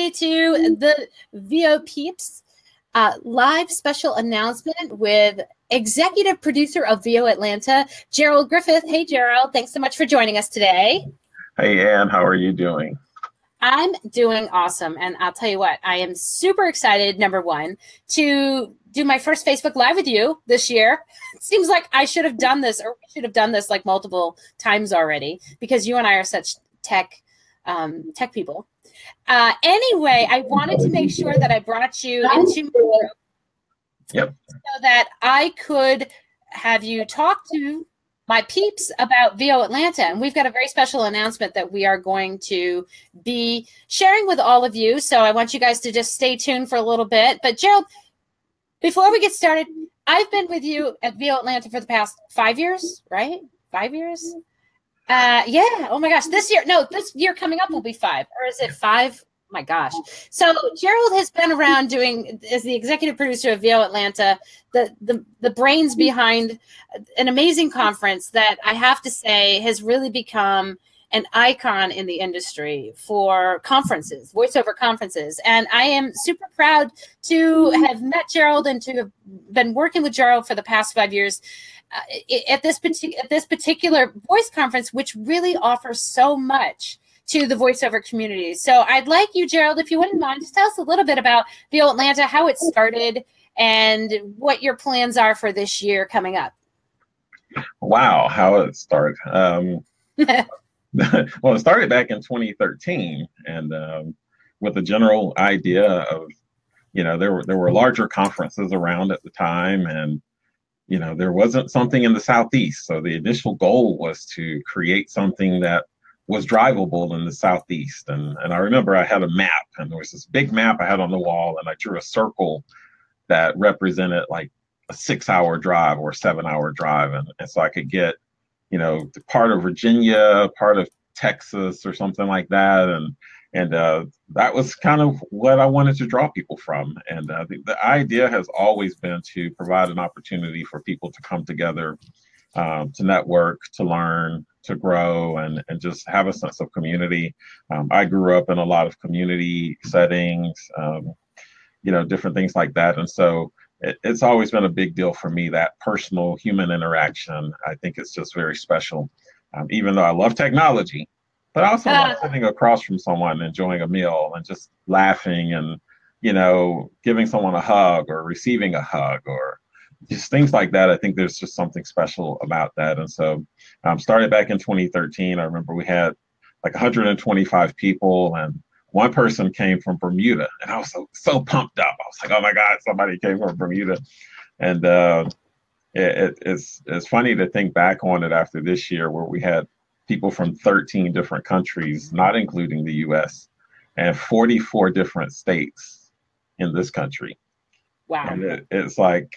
everybody to the VO Peeps live special announcement with executive producer of VO Atlanta, Gerald Griffith. Hey, Gerald, thanks so much for joining us today. Hey, Ann, how are you doing? I'm doing awesome. And I'll tell you what, I am super excited, number one, to do my first Facebook Live with you this year. It seems like I should have done this, or we should have done this like multiple times already, because you and I are such tech people. Anyway, I wanted to make sure that I brought you into my group so that I could have you talk to my peeps about VO Atlanta. And we've got a very special announcement that we are going to be sharing with all of you. So I want you guys to just stay tuned for a little bit. But Gerald, before we get started, I've been with you at VO Atlanta for the past 5 years, right? 5 years? Yeah. Oh my gosh. This year coming up will be 5. Or is it 5? My gosh. So Gerald has been around doing, as the executive producer of VO Atlanta, the brains behind an amazing conference that I have to say has really become an icon in the industry for conferences, voiceover conferences. And I am super proud to have met Gerald and to have been working with Gerald for the past 5 years at this particular voice conference, which really offers so much to the voiceover community. So I'd like you, Gerald, if you wouldn't mind, just tell us a little bit about VO Atlanta, how it started, and what your plans are for this year coming up. Wow, how it started. Well, it started back in 2013, and with the general idea of, there were larger conferences around at the time, and there wasn't something in the Southeast. So the initial goal was to create something that was drivable in the Southeast. And I remember I had a map, and there was this big map I had on the wall, and I drew a circle that represented like a 6-hour drive or a 7-hour drive. And so I could get, part of Virginia, part of Texas or something like that. And that was kind of what I wanted to draw people from. And the idea has always been to provide an opportunity for people to come together, to network, to learn, to grow, and just have a sense of community. I grew up in a lot of community settings, different things like that. And so it's always been a big deal for me, that personal human interaction. I think it's just very special, even though I love technology, but I also love sitting across from someone, enjoying a meal and just laughing and, giving someone a hug or receiving a hug or just things like that. I think there's just something special about that. And so started back in 2013. I remember we had like 125 people, and one person came from Bermuda, and I was so pumped up. I was like, oh my God, somebody came from Bermuda. And it's funny to think back on it after this year, where we had people from 13 different countries, not including the US, and 44 different states in this country. Wow. And it's like,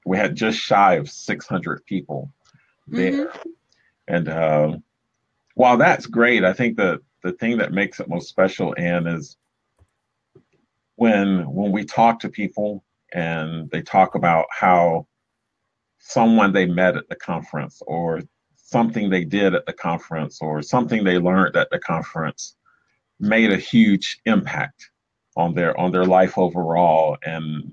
we had just shy of 600 people there. Mm-hmm. And while that's great, I think the thing that makes it most special, Anne, is when we talk to people and they talk about how someone they met at the conference, or something they did at the conference, or something they learned at the conference made a huge impact on their life overall, and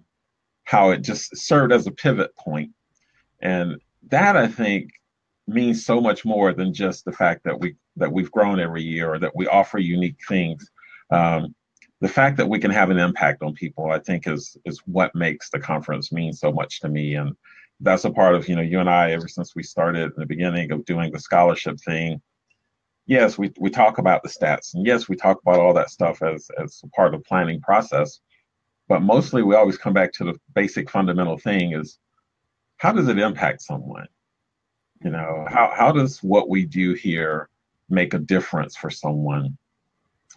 how it just served as a pivot point. And that, I think, means so much more than just the fact that we've grown every year, or that we offer unique things. The fact that we can have an impact on people, I think, is what makes the conference mean so much to me. And that's a part of, you and I, ever since we started in the beginning of doing the scholarship thing. Yes, we talk about the stats, and yes, we talk about all that stuff as a part of the planning process. But mostly we always come back to the basic fundamental thing is, how does it impact someone? How does what we do here make a difference for someone?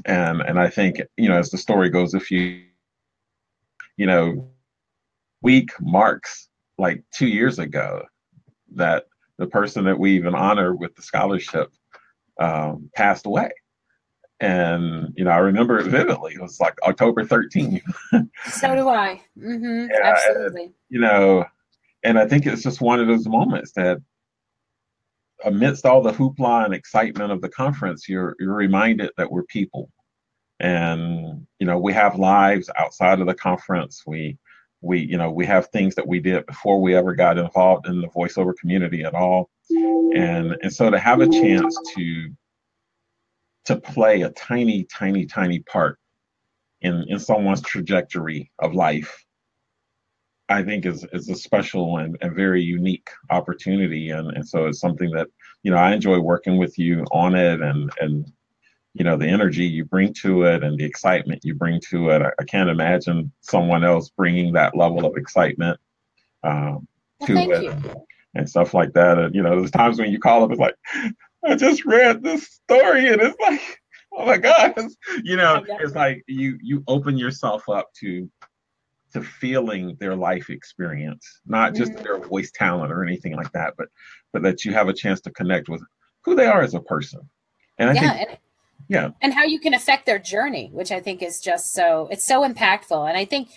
And I think, as the story goes, week marks like 2 years ago that the person that we even honor with the scholarship passed away. And, I remember it vividly. It was like October 13th. So do I. Mm-hmm. Yeah, absolutely. And I think it's just one of those moments that, amidst all the hoopla and excitement of the conference, you're reminded that we're people. And You know, we have lives outside of the conference. We have things that we did before we ever got involved in the voiceover community at all. And so to have a chance to play a tiny, tiny, tiny part in someone's trajectory of life, I think is a special and very unique opportunity. And so it's something that, I enjoy working with you on it, and the energy you bring to it and the excitement you bring to it. I can't imagine someone else bringing that level of excitement to it. You. And stuff like that. And, there's times when you call up, it's like, I just read this story, and it's like, oh my God, it's like you open yourself up to feeling their life experience, not just their voice talent or anything like that, but that you have a chance to connect with who they are as a person. And I think, and how you can affect their journey, which I think is just it's so impactful. And I think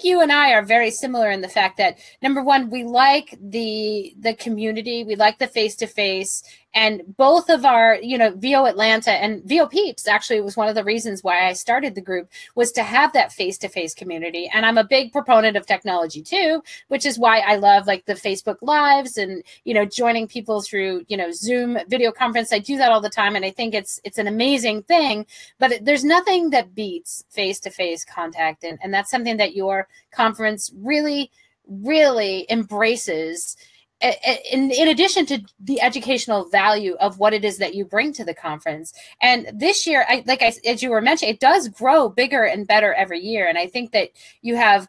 you and I are very similar in the fact that, number one, we like the community, we like the face-to-face, and both of our, VO Atlanta and VO Peeps actually was one of the reasons why I started the group, was to have that face-to-face community. And I'm a big proponent of technology too, which is why I love like the Facebook Lives and, joining people through, Zoom video conference. I do that all the time. And I think it's an amazing thing, but there's nothing that beats face-to-face contact. And that's something that your conference really, really embraces. In addition to the educational value of what it is that you bring to the conference. And this year, as you were mentioning, it does grow bigger and better every year. And I think that you have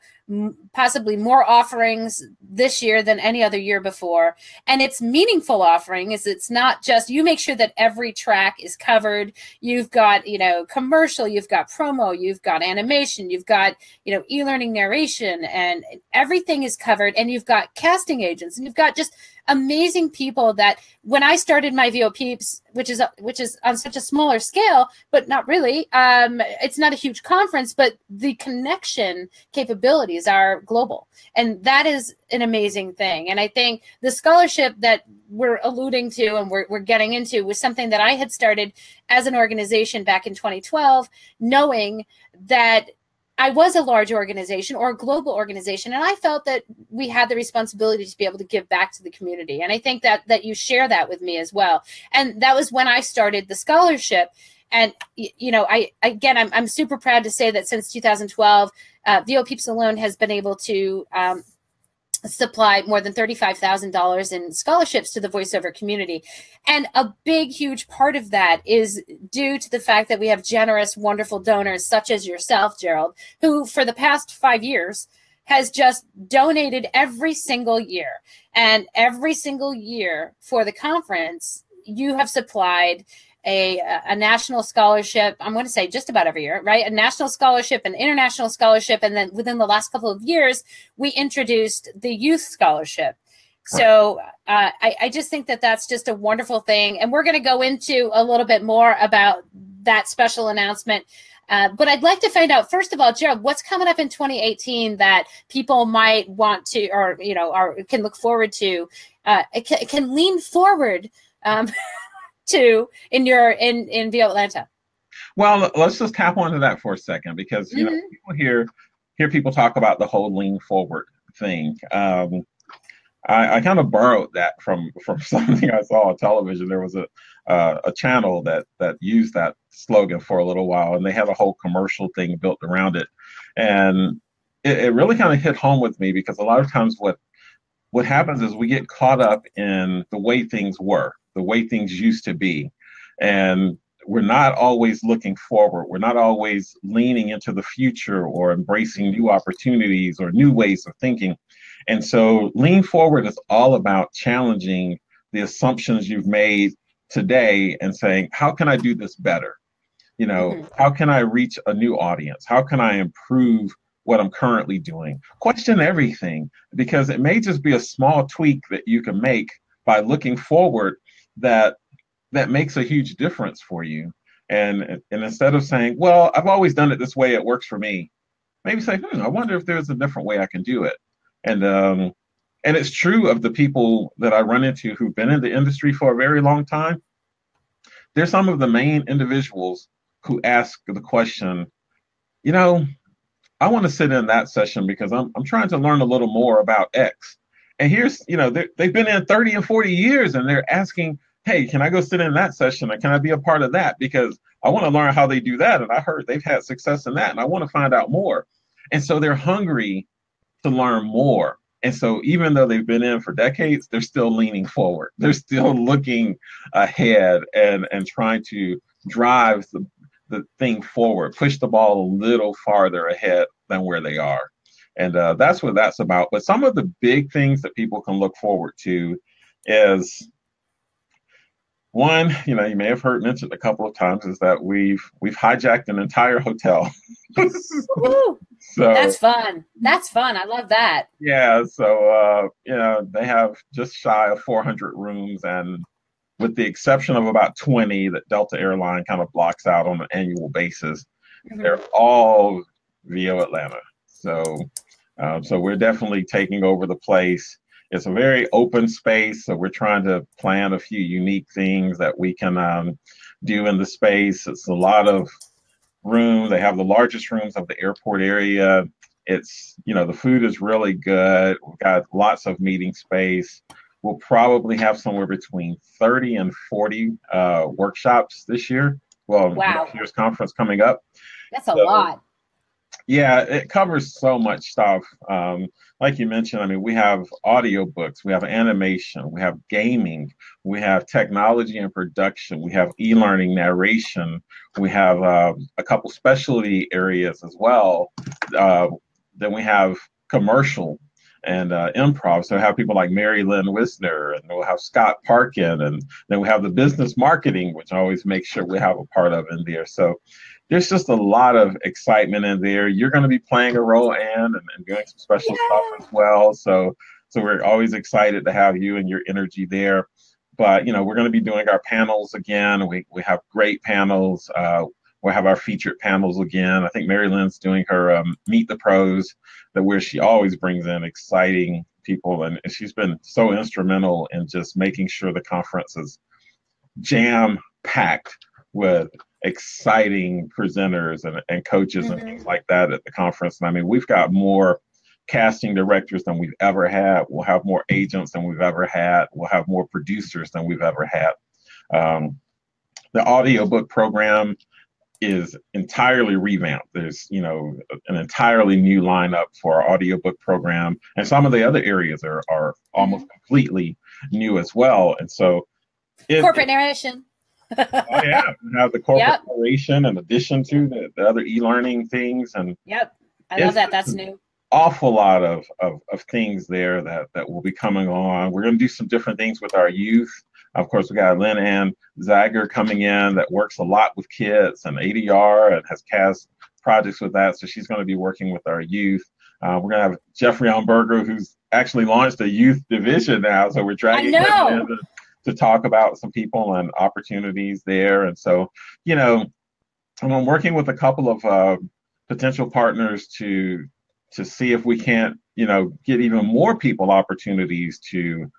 possibly more offerings this year than any other year before. And it's meaningful offering. It's not just, you make sure that every track is covered. You've got, commercial, you've got promo, you've got animation, you've got, e-learning narration, and everything is covered. And you've got casting agents, and you've got just amazing people that when I started my VO Peeps, which is on such a smaller scale, but not really, it's not a huge conference, but the connection capabilities are global. And that is an amazing thing. And I think the scholarship that we're alluding to and we're getting into was something that I had started as an organization back in 2012, knowing that I was a large organization or a global organization, and I felt that we had the responsibility to be able to give back to the community. And I think that you share that with me as well. And that was when I started the scholarship. And, I'm super proud to say that since 2012, VO Peeps alone has been able to supply more than $35,000 in scholarships to the voiceover community. And a big, huge part of that is due to the fact that we have generous, wonderful donors such as yourself, Gerald, who for the past 5 years has just donated every single year. And every single year for the conference, you have supplied a national scholarship. I'm going to say just about every year, right? A national scholarship, an international scholarship. And then within the last couple of years, we introduced the youth scholarship. So I just think that that's just a wonderful thing. And we're going to go into a little bit more about that special announcement. But I'd like to find out, first of all, Gerald, what's coming up in 2018 that people might want to, or, or can look forward to, can lean forward to in VO Atlanta? Well, let's just tap onto that for a second, because people hear people talk about the whole lean forward thing. I kind of borrowed that from something I saw on television. There was a channel that used that slogan for a little while, and they had a whole commercial thing built around it, and it really kind of hit home with me, because a lot of times what happens is we get caught up in the way things were, the way things used to be. And we're not always looking forward. We're not always leaning into the future or embracing new opportunities or new ways of thinking. And so lean forward is all about challenging the assumptions you've made today and saying, how can I do this better? How can I reach a new audience? How can I improve what I'm currently doing? Question everything, because it may just be a small tweak that you can make by looking forward that makes a huge difference for you. And instead of saying, well, I've always done it this way, it works for me, maybe say, I wonder if there's a different way I can do it. And it's true of the people that I run into who've been in the industry for a very long time. They're some of the main individuals who ask the question, you know, I want to sit in that session because I'm trying to learn a little more about X. And here's, they've been in 30 and 40 years and they're asking, hey, can I go sit in that session? And can I be a part of that? Because I want to learn how they do that. And I heard they've had success in that. And I want to find out more. And so they're hungry to learn more. And so even though they've been in for decades, they're still leaning forward. They're still looking ahead and trying to drive the thing forward, push the ball a little farther ahead than where they are. And that's what that's about. But some of the big things that people can look forward to is, one, you may have heard mentioned a couple of times, is that we've hijacked an entire hotel. So that's fun. That's fun. I love that. Yeah. So they have just shy of 400 rooms, and with the exception of about 20 that Delta Airline kind of blocks out on an annual basis, they're all via Atlanta. So we're definitely taking over the place. It's a very open space, so we're trying to plan a few unique things that we can do in the space. It's a lot of room. They have the largest rooms of the airport area. It's, the food is really good. We've got lots of meeting space. We'll probably have somewhere between 30 and 40 workshops this year. Well, next year's conference coming up. That's a lot. Yeah, it covers so much stuff. Like you mentioned, we have audiobooks, we have animation, we have gaming, we have technology and production, we have e-learning narration, we have a couple specialty areas as well. Then we have commercial and improv. So we have people like Mary Lynn Wisner, and we'll have Scott Parkin, and then we have the business marketing, which I always make sure we have a part of in there. So there's just a lot of excitement in there. You're going to be playing a role, Anne, and doing some special stuff as well. So we're always excited to have you and your energy there. But, we're going to be doing our panels again. We have great panels. We'll have our featured panels again. I think Mary Lynn's doing her Meet the Pros, where she always brings in exciting people. And she's been so instrumental in just making sure the conference is jam-packed with exciting presenters and coaches and things like that at the conference. And we've got more casting directors than we've ever had. We'll have more agents than we've ever had. We'll have more producers than we've ever had. The audiobook program is entirely revamped. There's, an entirely new lineup for our audiobook program. And some of the other areas are almost completely new as well. And so corporate narration. Oh yeah, we have the corporate narration in addition to the other e-learning things, and I love that. That's new. Awful lot of things there that will be coming on. We're going to do some different things with our youth. Of course, we got Lynn Ann Zager coming in that works a lot with kids and ADR and has cast projects with that. So she's going to be working with our youth. We're going to have Jeffrey Umberger, who's actually launched a youth division now. So we're dragging him in to talk about some people and opportunities there. And so, I'm working with a couple of potential partners to see if we can't, get even more people opportunities to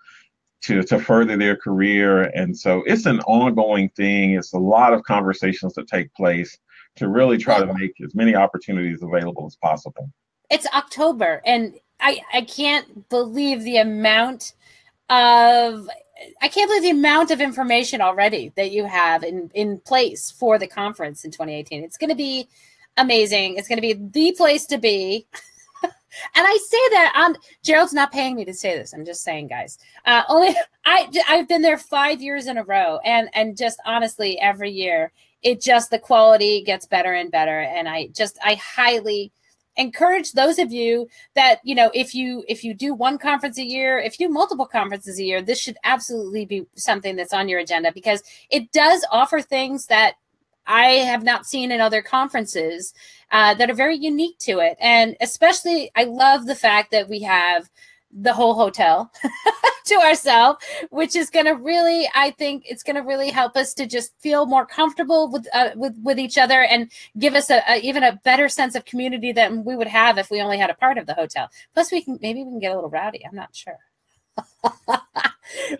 further their career. And so it's an ongoing thing. It's a lot of conversations that take place to really try to make as many opportunities available as possible. It's October, and I can't believe the amount of information already that you have in place for the conference in 2018. It's going to be amazing. It's going to be the place to be. And I say that Gerald's not paying me to say this. I'm just saying, guys. I've been there 5 years in a row, and just honestly, every year the quality gets better and better. And I highly encourage those of you that, if you do one conference a year, if you do multiple conferences a year, this should absolutely be something that's on your agenda, because it does offer things that I have not seen in other conferences that are very unique to it. And especially, I love the fact that we have the whole hotel to ourselves, which is going to really, I think it's going to really help us to just feel more comfortable with each other, and give us even a better sense of community than we would have if we only had a part of the hotel. Plus, maybe we can get a little rowdy. I'm not sure.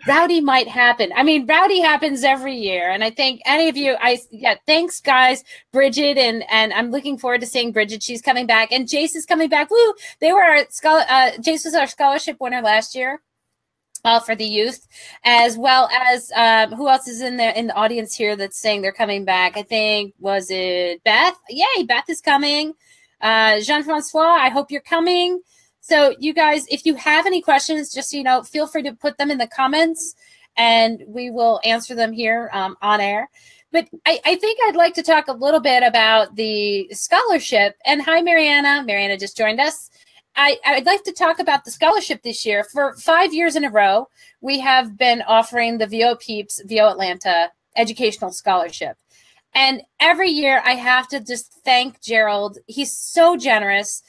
Rowdy might happen. I mean, rowdy happens every year. And I think any of you, thanks guys, Bridget. And I'm looking forward to seeing Bridget. She's coming back and Jace is coming back. Woo! They were Jace was our scholarship winner last year. For the youth, as well as who else is in the audience here that's saying they're coming back? I think, was it Beth? Yay, Beth is coming. Jean-Francois, I hope you're coming. So you guys, if you have any questions, just, you know, feel free to put them in the comments and we will answer them here on air. But I think I'd like to talk a little bit about the scholarship. And hi, Mariana. Mariana just joined us. I'd like to talk about the scholarship this year. For 5 years in a row, we have been offering the VO Peeps, VO Atlanta Educational Scholarship. And every year I have to just thank Gerald. He's so generous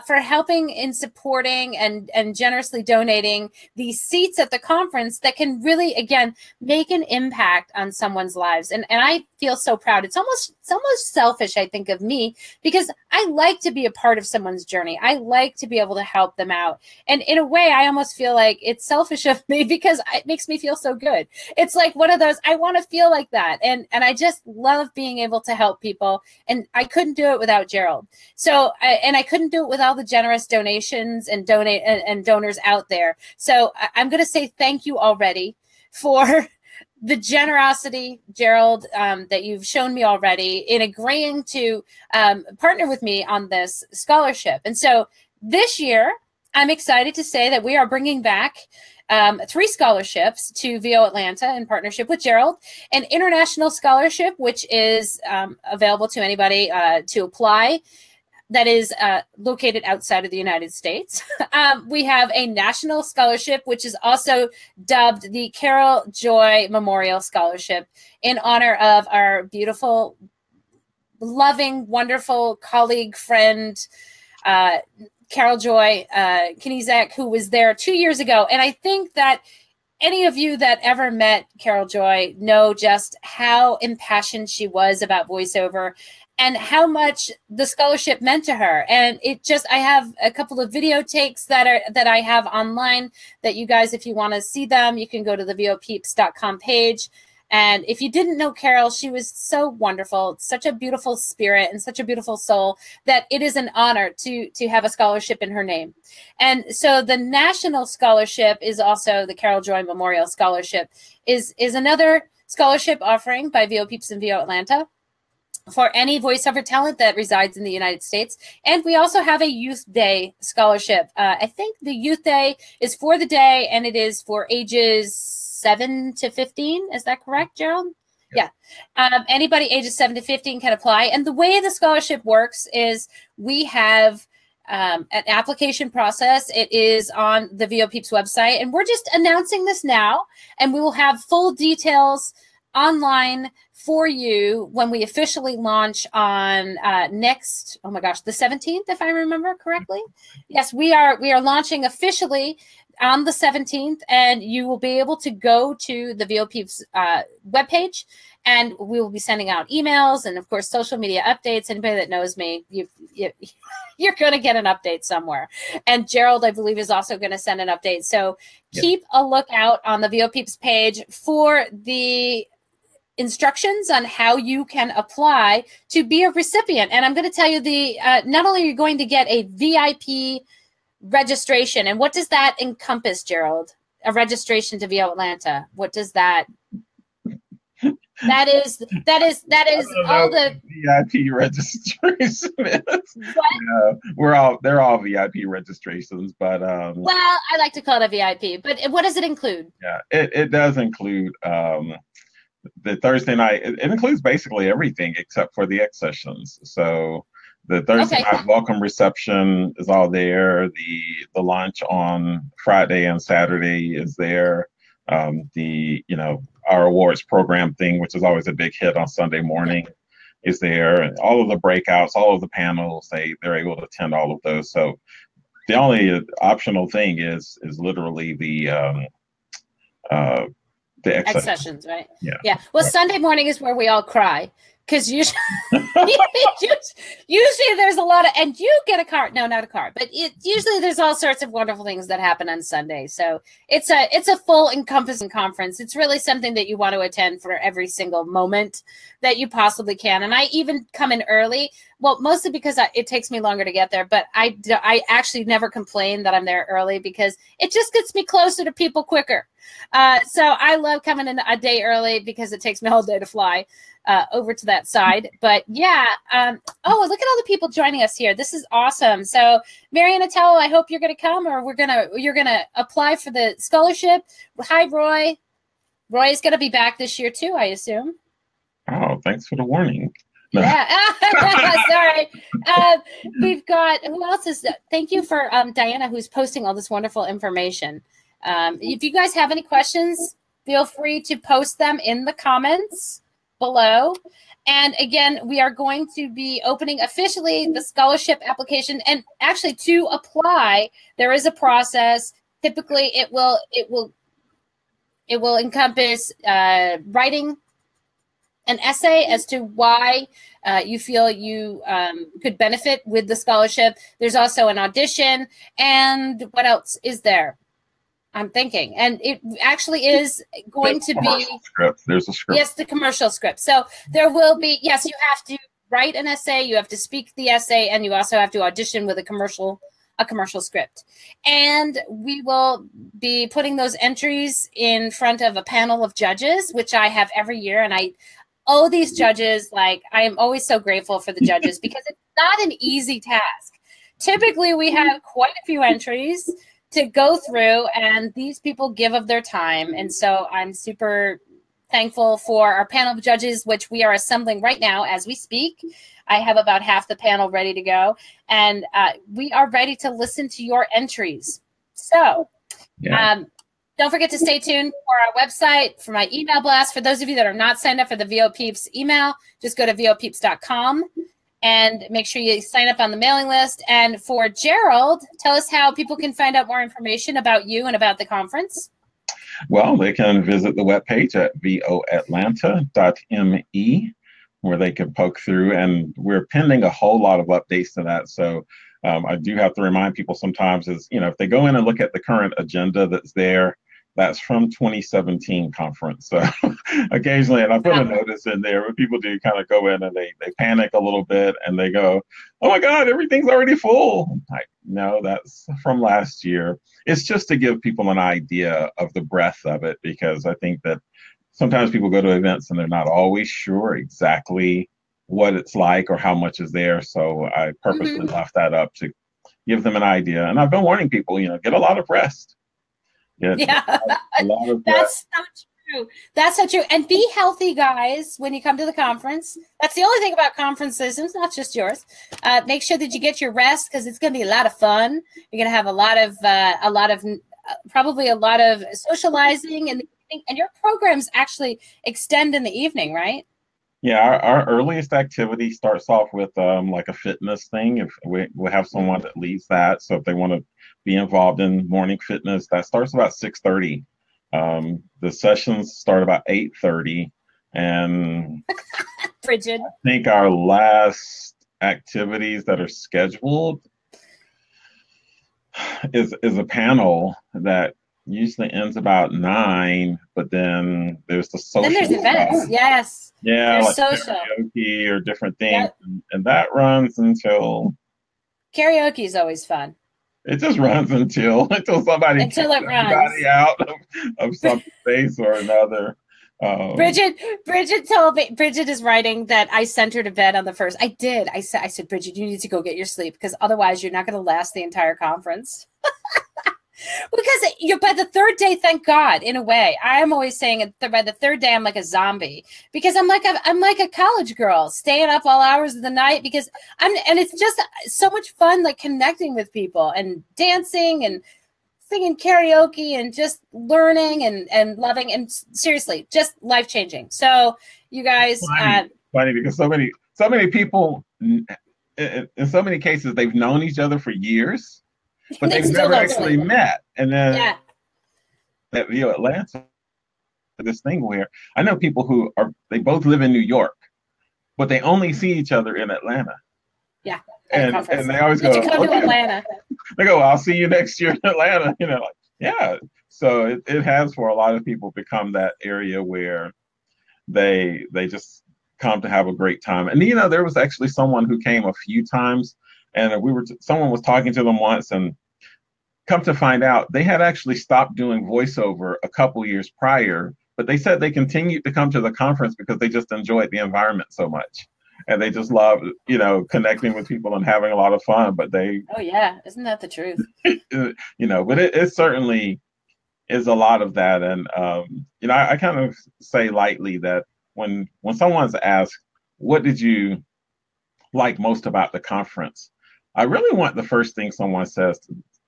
for helping in supporting and generously donating these seats at the conference that can really, again, make an impact on someone's lives. And I feel so proud. It's almost selfish, I think, of me, because I like to be a part of someone's journey. I like to be able to help them out. And in a way, I almost feel like it's selfish of me because it makes me feel so good. It's like one of those, I want to feel like that. And I just love being able to help people. And I couldn't do it without Gerald. So, and I couldn't do it with all the generous donations and donors out there. So I'm going to say thank you already for the generosity, Gerald, that you've shown me already in agreeing to partner with me on this scholarship. And so this year, I'm excited to say that we are bringing back 3 scholarships to VO Atlanta in partnership with Gerald. An international scholarship, which is available to anybody to apply, that is located outside of the United States. We have a national scholarship, which is also dubbed the Carol Joy Memorial Scholarship in honor of our beautiful, loving, wonderful colleague, friend, Carol Joy Kinizek, who was there 2 years ago. And I think that any of you that ever met Carol Joy know just how impassioned she was about voiceover and how much the scholarship meant to her. And it just, I have a couple of video takes that I have online that you guys, if you want to see them, you can go to the vopeeps.com page. And if you didn't know Carol, she was so wonderful, such a beautiful spirit and such a beautiful soul that it is an honor to have a scholarship in her name. And so the national scholarship is also the Carol Joy Memorial Scholarship, is another scholarship offering by VO Peeps and VO Atlanta for any voiceover talent that resides in the United States. And we also have a Youth Day scholarship. I think the Youth Day is for the day, and it is for ages 7 to 15. Is that correct, Gerald? Yeah. Anybody ages 7 to 15 can apply. And the way the scholarship works is we have an application process. It is on the VO Peeps website. And we're just announcing this now. And we will have full details online for you when we officially launch on next, oh my gosh, the 17th, if I remember correctly. Yes, we are launching officially on the 17th, and you will be able to go to the VO Peeps webpage, and we will be sending out emails and, of course, social media updates. Anybody that knows me, you're going to get an update somewhere. And Gerald, I believe, is also going to send an update. So keep a lookout on the VO Peeps page for the instructions on how you can apply to be a recipient. And I'm going to tell you not only are you going to get a VIP registration, and what does that encompass, Gerald? A registration to VO Atlanta. What does that? That is all the VIP registration. They're all VIP registrations, but well, I like to call it a VIP. But what does it include? Yeah, it does include the Thursday night. It includes basically everything except for the X sessions. So the Thursday night welcome reception is all there. The lunch on Friday and Saturday is there. Our awards program thing, which is always a big hit on Sunday morning, is there. And all of the breakouts, all of the panels, they're able to attend all of those. So the only optional thing is literally the The X sessions, right? Yeah. Yeah. Well, Sunday morning is where we all cry because usually, usually there's a lot of, and you get a card. No, not a card, but usually there's all sorts of wonderful things that happen on Sunday. So it's a full encompassing conference. It's really something that you want to attend for every single moment that you possibly can. And I even come in early. Well, mostly because it takes me longer to get there, but I actually never complain that I'm there early because it just gets me closer to people quicker. So I love coming in a day early because it takes me all day to fly over to that side. But yeah, oh, look at all the people joining us here. This is awesome. So Mary Annatello, I hope you're going to come, or you're gonna apply for the scholarship. Hi, Roy. Roy is going to be back this year too, I assume. Oh, thanks for the warning. Yeah, sorry. We've got, who else is, thank you for Diana, who's posting all this wonderful information. If you guys have any questions, feel free to post them in the comments below. And again, we are going to be opening officially the scholarship application. And actually, to apply, there is a process. Typically, it will encompass writing an essay as to why you feel you could benefit with the scholarship. There's also an audition. And what else is there? I'm thinking. And it actually is going to be... Script. There's a script. Yes, the commercial script. So there will be, yes, you have to write an essay, you have to speak the essay, and you also have to audition with a commercial script. And we will be putting those entries in front of a panel of judges, which I have every year. And I owe these judges, like, I am always so grateful for the judges because it's not an easy task. Typically, we have quite a few entries to go through, and these people give of their time. And so I'm super thankful for our panel of judges, which we are assembling right now as we speak. I have about half the panel ready to go, and we are ready to listen to your entries. So don't forget to stay tuned for our website, for my email blast. For those of you that are not signed up for the VO Peeps email, just go to vopeeps.com and make sure you sign up on the mailing list. And for Gerald, tell us how people can find out more information about you and about the conference. Well, they can visit the webpage at voatlanta.me, where they can poke through, and we're pending a whole lot of updates to that. So I do have to remind people sometimes is, if they go in and look at the current agenda that's there, that's from 2017 conference. So occasionally, and I put a notice in there where people do kind of go in and they panic a little bit and they go, oh my God, everything's already full. No, that's from last year. It's just to give people an idea of the breadth of it, because I think that sometimes people go to events and they're not always sure exactly what it's like or how much is there. So I purposely left that up to give them an idea. And I've been warning people, get a lot of rest. Yeah, that's so true. That's so true. And be healthy, guys, when you come to the conference. That's the only thing about conferences, and it's not just yours. Make sure that you get your rest, because it's going to be a lot of fun. You're going to have probably a lot of socializing in the evening, and your programs actually extend in the evening, right? Yeah, our earliest activity starts off with like a fitness thing. If we'll have someone that leads that, so if they want to be involved in morning fitness, that starts about 6:30. The sessions start about 8:30, and Bridget, I think our last activities that are scheduled is a panel that usually ends about 9, but then there's the social. Then there's events, yes. Yeah, there's like social karaoke or different things, and that runs until. Karaoke is always fun. It just runs until somebody it runs out of some space or another. Bridget told me, Bridget is writing that I sent her to bed on the first. I did. I said, Bridget, you need to go get your sleep, because otherwise you're not going to last the entire conference. Because by the third day, thank God, in a way, I'm always saying by the third day, I'm like a zombie, because I'm like a college girl staying up all hours of the night, because and it's just so much fun, like connecting with people and dancing and singing karaoke and just learning and loving, and seriously, just life-changing. So you guys, funny because so many people, in so many cases, they've known each other for years. But they've never actually met. And then at VO Atlanta, this thing where I know people who they both live in New York, but they only see each other in Atlanta. Yeah. And they always go, you come to Atlanta? They go, I'll see you next year in Atlanta. Yeah. So it has, for a lot of people, become that area where they just come to have a great time. And there was actually someone who came a few times, and someone was talking to them once, and come to find out they had actually stopped doing voiceover a couple years prior, but they said they continued to come to the conference because they just enjoyed the environment so much. And they just love, connecting with people and having a lot of fun. But oh yeah, isn't that the truth? But it certainly is a lot of that. And I kind of say lightly that when someone's asked, what did you like most about the conference, I really want the first thing someone says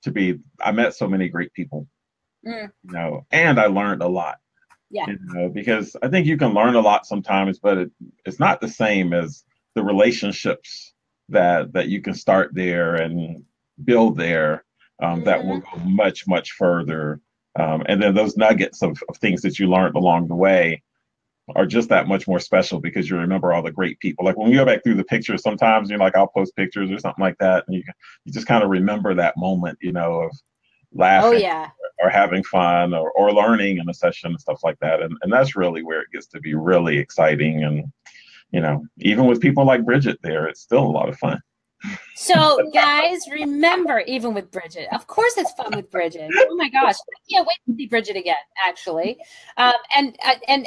to be, I met so many great people, and I learned a lot. Yeah. Because I think you can learn a lot sometimes, but it's not the same as the relationships that you can start there and build there, that will go much, much further. And then those nuggets of things that you learned along the way are just that much more special, because you remember all the great people. Like when we go back through the pictures, sometimes, I'll post pictures or something like that, and you just kind of remember that moment, of laughing, or having fun, or learning in a session and stuff like that. And that's really where it gets to be really exciting. And, even with people like Bridget there, it's still a lot of fun. So guys, remember, even with Bridget, of course it's fun with Bridget. Oh my gosh, I can't wait to see Bridget again, actually. And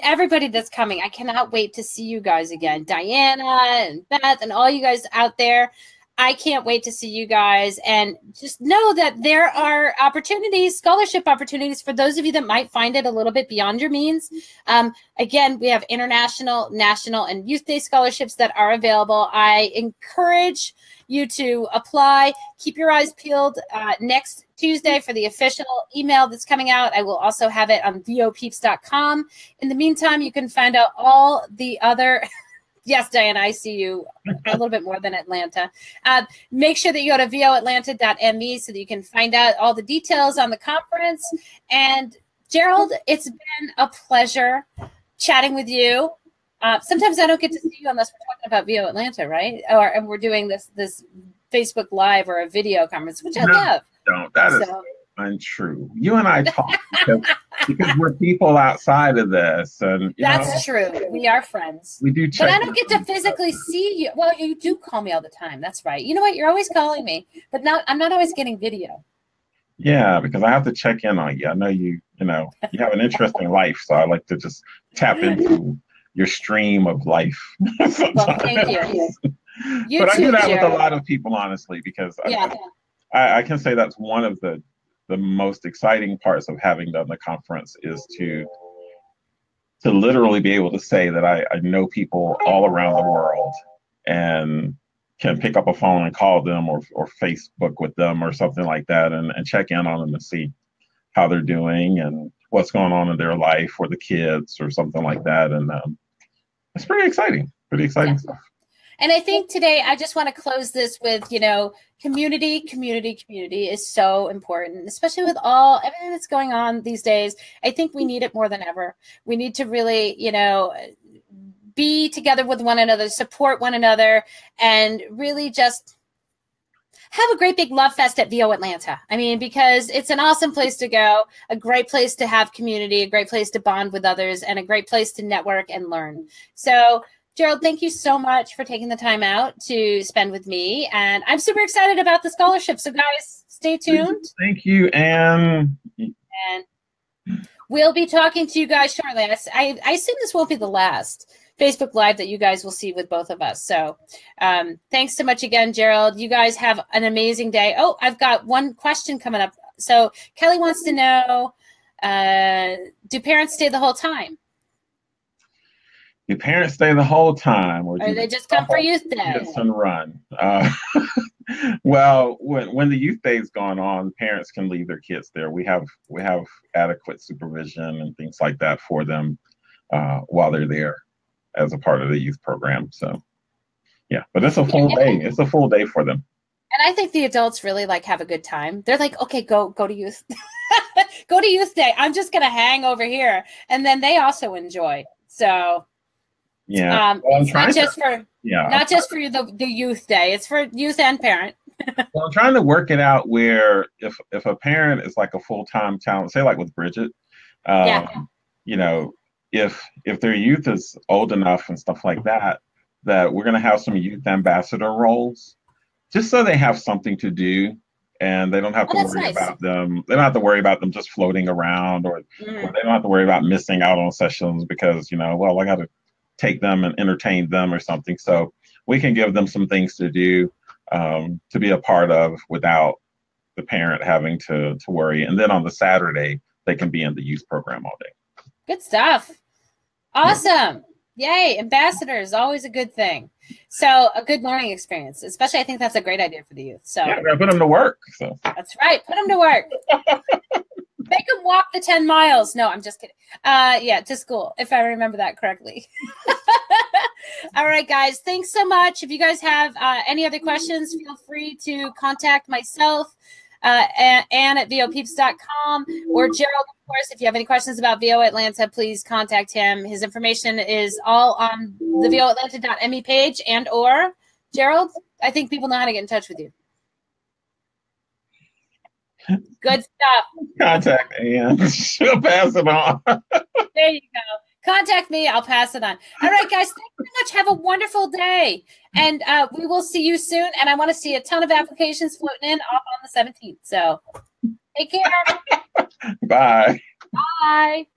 everybody that's coming, I cannot wait to see you guys again. Diana and Beth and all you guys out there. I can't wait to see you guys, and just know that there are scholarship opportunities for those of you that might find it a little bit beyond your means. Again, we have international, national, and youth day scholarships that are available. I encourage you to apply. Keep your eyes peeled next Tuesday for the official email that's coming out. I will also have it on vopeeps.com. In the meantime, you can find out all the other... Yes, Diana, I see you a little bit more than Atlanta. Make sure that you go to voatlanta.me so that you can find out all the details on the conference. And Gerald, it's been a pleasure chatting with you. Sometimes I don't get to see you unless we're talking about VO Atlanta, right? And we're doing this Facebook Live or a video conference, which I love. No, that is untrue. You and I talk because we're people outside of this, and that's true. We are friends. We do, but I don't get to physically see you. Well, you do call me all the time. That's right. You know what? You're always calling me, but I'm not always getting video. Yeah, because I have to check in on you. I know you have an interesting life, so I like to just tap into your stream of life. Well, thank you. But I do that with a lot of people, honestly, because I can say that's one of the most exciting parts of having done the conference, is to literally be able to say that I know people all around the world and can pick up a phone and call them, or Facebook with them or something like that, and check in on them and see how they're doing and what's going on in their life, or the kids or something like that. And it's pretty exciting stuff. And I think today I just want to close this with, community is so important, especially with everything that's going on these days. I think we need it more than ever. We need to really, be together with one another, support one another, and really just have a great big love fest at VO Atlanta. I mean, because it's an awesome place to go, a great place to have community, a great place to bond with others, and a great place to network and learn. So Gerald, thank you so much for taking the time out to spend with me. And I'm super excited about the scholarship. So guys, stay tuned. Thank you, Anne. And we'll be talking to you guys shortly. I assume this won't be the last Facebook Live that you guys will see with both of us. So thanks so much again, Gerald. You guys have an amazing day. Oh, I've got one question coming up. So Kelly wants to know, do parents stay the whole time? Do parents stay the whole time, or do they just come for youth day and run? Well, when the youth day is going on, parents can leave their kids there. We have adequate supervision and things like that for them while they're there as a part of the youth program. So, yeah, but it's a full day. It's a full day for them. And I think the adults really have a good time. They're like, okay, go to youth. Go to youth day. I'm just going to hang over here. And then they also enjoy. So yeah, well, it's not just for the youth day. It's for youth and parent. Well, I'm trying to work it out where if a parent is like a full-time talent, say like with Bridget, you know, if their youth is old enough and stuff like that, that we're going to have some youth ambassador roles, just so they have something to do and they don't have to worry about them. They don't have to worry about them just floating around, or they don't have to worry about missing out on sessions because, you know, well, I got to take them and entertain them or something. So we can give them some things to do, to be a part of without the parent having to worry. And then on the Saturday, they can be in the youth program all day. Good stuff. Awesome. Yay. Ambassadors, always a good thing. So a good learning experience, especially I think that's a great idea for the youth. So yeah, we're gonna put them to work. So that's right. Put them to work. Make them walk the 10 miles. No, I'm just kidding. Yeah, to school, if I remember that correctly. All right, guys. Thanks so much. If you guys have any other questions, feel free to contact myself, Ann at vopeeps.com, or Gerald, of course. If you have any questions about VO Atlanta, please contact him. His information is all on the voatlanta.me page, and or Gerald, I think people know how to get in touch with you. Good stuff. Contact Ann. She'll pass it on. There you go. Contact me. I'll pass it on. All right, guys. Thank you so much. Have a wonderful day. And we will see you soon. And I want to see a ton of applications floating in off on the 17th. So take care. Bye. Bye.